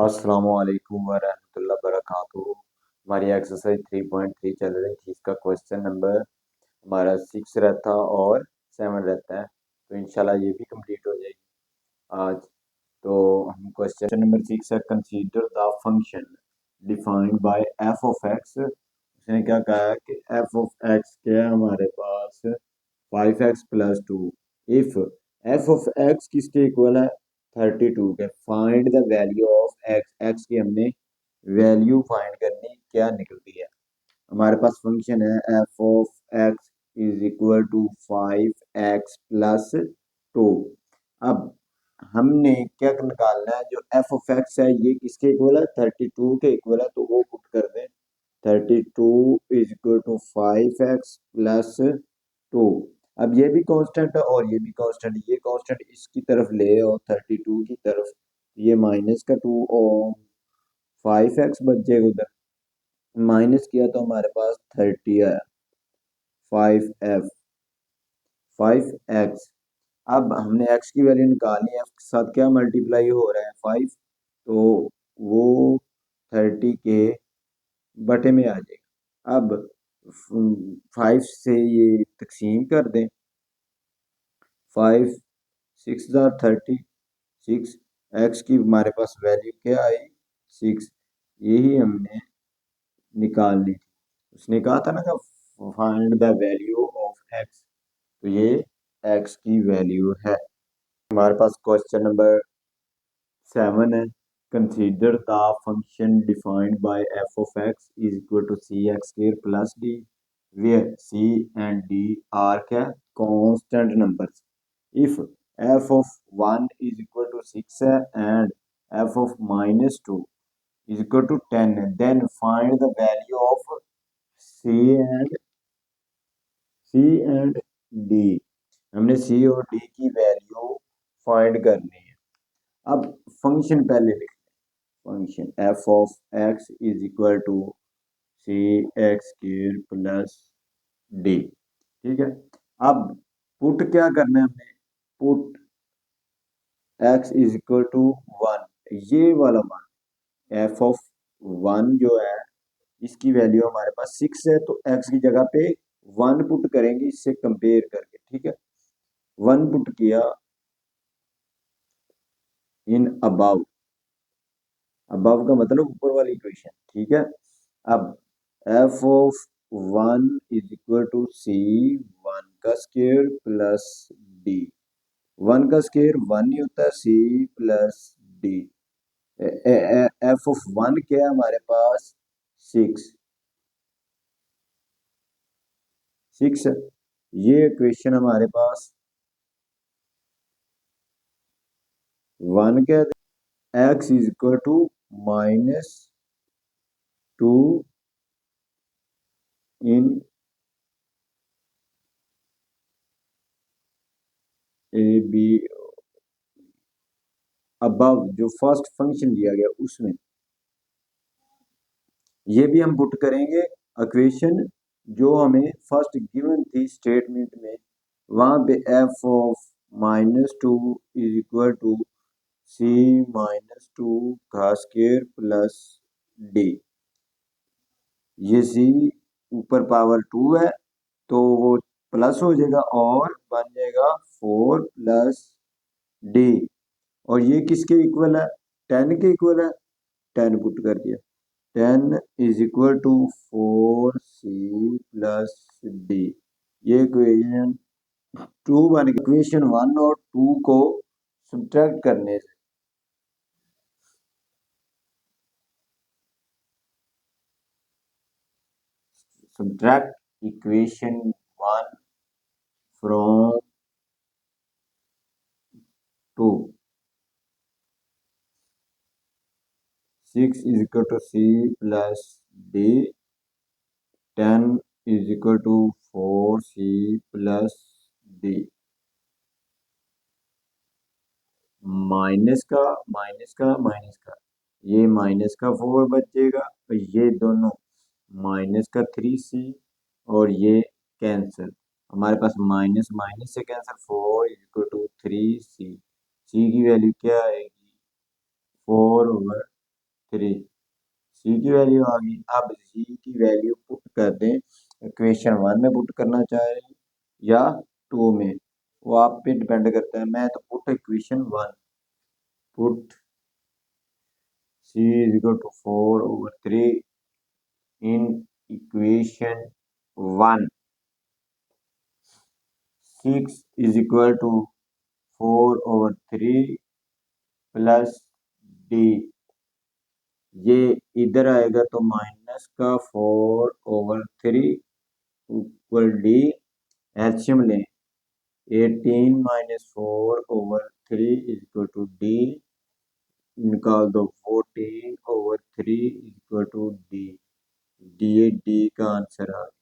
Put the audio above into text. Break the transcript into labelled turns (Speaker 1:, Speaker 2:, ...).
Speaker 1: अस्सलामुअलैकुम वरहमतुल्लाहि वबरकातुहू। हमारी एक्सरसाइज 3.3 चल रही थी। इसका क्वेश्चन नंबर हमारा 6 रहता और 7 रहता है, तो इंशाल्लाह ये भी कंप्लीट हो जाएगी आज। तो हम क्वेश्चन नंबर 6 है, consider the function defined by f of x. उसने क्या कहा है कि एफ ऑफ एक्स क्या है हमारे पास 5x+2। If f of x किसके इक्वल है 32 के। Find the value of x. X की हमने वैल्यू फाइंड करनी, क्या निकलती है। हमारे पास फंक्शन है f of x is equal to 5x+2। अब हमने क्या निकालना है, जो एफ ऑफ एक्स है ये किसके इक्वल है 32 के इक्वल है, तो वो पुट कर दें। 32 इज इक्वल टू 5x+2। अब ये भी कांस्टेंट है और ये भी कांस्टेंट, ये कांस्टेंट इसकी तरफ ले और 32 की तरफ, ये -2 और 5x बच जाएगा। उधर माइनस किया तो हमारे पास 30 आया। 5x। अब हमने x की वैल्यू निकालनी है, x के साथ क्या मल्टीप्लाई हो रहा है 5, तो वो 30 के बटे में आ जाएगा। अब 5 से ये तकसीम कर दें। 5 6 30, 6 एक्स की हमारे पास वैल्यू क्या आई 6, यही हमने निकालनी थी। उसने कहा था ना कि find the value of x, तो ये एक्स की वैल्यू है। हमारे पास क्वेश्चन नंबर 7 है, consider the function defined by f of x is equal to cx² + d, where c and d are क्या constant numbers. If f of 1 is equal to 6 है and f of -2 is equal to 10 है, then find the value of c and d. हमने c और D की value find करनी है। अब function पहले लिख, function f of x is equal to cx² + d। ठीक है। अब पुट क्या करना है हमने, put x is equal to 1, ये वाला मान एफ ऑफ 1 जो है इसकी वैल्यू हमारे पास 6 है, तो x की जगह पे 1 पुट करेंगे इससे कंपेयर करके। ठीक है, 1 पुट किया इन अबाउ, अबव का मतलब ऊपर वाली इक्वेशन। ठीक है। अब f of 1 is equal to c 1 का स्क्वायर प्लस डी। 1 का स्क्वायर 1 ही होता है, C plus D. F of 1 क्या है हमारे पास 6 है। ये इक्वेशन हमारे पास 1 क्या है, x is equal to -2 in A B above, जो फर्स्ट फंक्शन दिया गया उसमें ये भी हम पुट करेंगे। इक्वेशन जो हमें फर्स्ट गिवन थी स्टेटमेंट में, वहां पे f of -2 is equal to c -2 का स्क्वायर प्लस डी। ये सी ऊपर पावर 2 है तो वो प्लस हो जाएगा और बन जाएगा 4 प्लस डी। और ये किसके इक्वल है 10 के इक्वल है, 10 पुट कर दिया। 10 is equal to 4c plus D. ये इक्वेशन 2 बन गई। इक्वेशन 1 और 2 को सब्ट्रैक्ट करने से subtract equation 1 from 2, 6 is equal to C plus D, 10 is equal to 4c plus D. Minus का ये -4 बचेगा, और ये दोनों -3c और ये कैंसिल। हमारे पास माइनस माइनस से cancel, 4 is equal to 3c। C की वैल्यू क्या आएगी 4/3। 3। सी की वैल्यू आ गई। अब सी की वैल्यू पुट कर दें, इक्वेशन 1 में पुट करना चाह रहे हैं या 2 में, वो आप पे डिपेंड करता है। मैं तो put equation 1, put C is equal to 4/3 in equation 1। 6 is equal to 4/3 plus D, ये इधर आएगा तो माइनस का 4/3 इक्वल डी। एलसीएम लें, 18 minus 4/3 is equal to D, निकाल दो 14/3 is equal to D. D का आंसर आ गया।